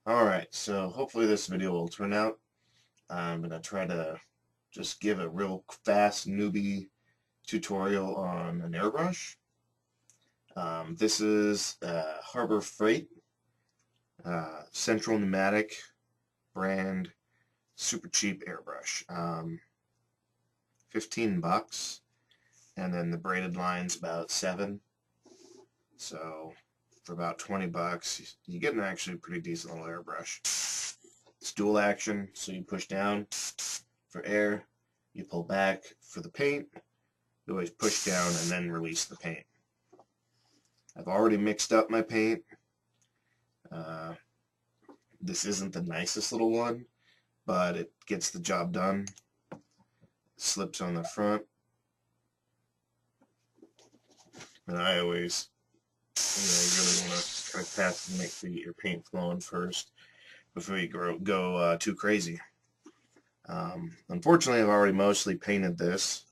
Alright, so hopefully this video will turn out. I'm going to try to just give a real fast newbie tutorial on an airbrush. This is Harbor Freight Central Pneumatic brand, super cheap airbrush. 15 bucks, and then the braided line's about 7. So for about 20 bucks, you get an actually pretty decent little airbrush. It's dual action, so you push down for air, you pull back for the paint, you always push down and then release the paint. I've already mixed up my paint. This isn't the nicest little one, but it gets the job done. It slips on the front. And I always, you really want to kind of pass and make sure you get your paint flowing first before you go too crazy. Unfortunately, I've already mostly painted this,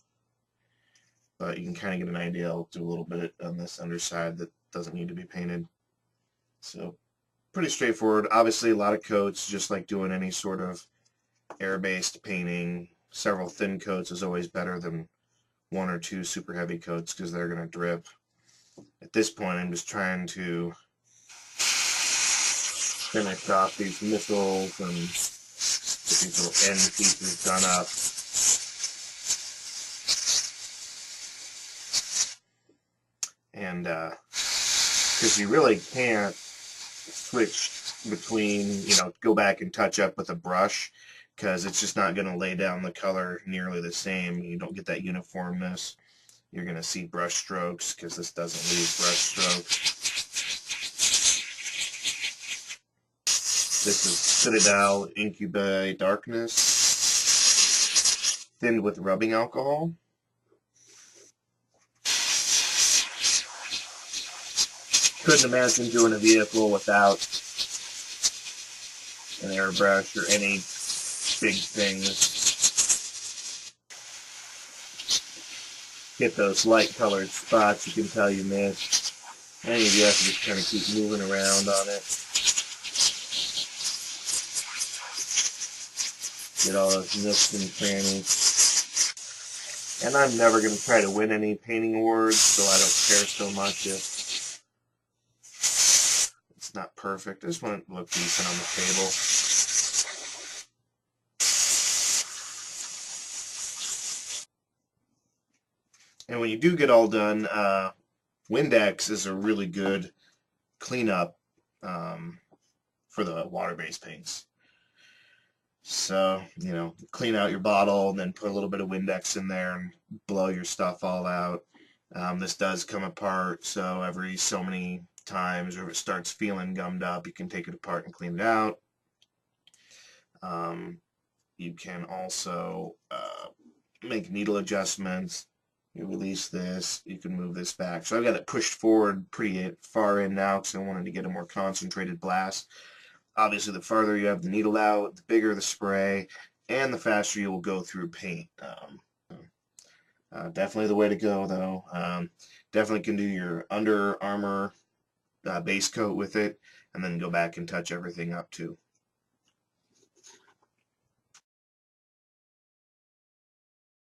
but you can kind of get an idea. I'll do a little bit on this underside that doesn't need to be painted. So pretty straightforward. Obviously, a lot of coats, just like doing any sort of air-based painting. Several thin coats is always better than 1 or 2 super heavy coats because they're going to drip. At this point, I'm just trying to finish off these missiles and get these little end pieces done up. And because you really can't switch between, go back and touch up with a brush, because it's just not going to lay down the color nearly the same. You don't get that uniformness. You're going to see brush strokes because this doesn't leave brush strokes. This is Citadel Incubi Darkness, thinned with rubbing alcohol. Couldn't imagine doing a vehicle without an airbrush or any big things. Get those light colored spots you can tell you missed. And you have to just kind of keep moving around on it. Get all those nooks and crannies. And I'm never going to try to win any painting awards, so I don't care so much if it's not perfect. I just want it to look decent on the table. And when you do get all done, Windex is a really good cleanup for the water-based paints. So, clean out your bottle and then put a little bit of Windex in there and blow your stuff all out. This does come apart, so every so many times, or if it starts feeling gummed up, you can take it apart and clean it out. You can also make needle adjustments. You release this, you can move this back. So I've got it pushed forward pretty far in now because I wanted to get a more concentrated blast. Obviously, the farther you have the needle out, the bigger the spray, and the faster you will go through paint. Definitely the way to go, though. Definitely can do your Under Armour base coat with it, and then go back and touch everything up too.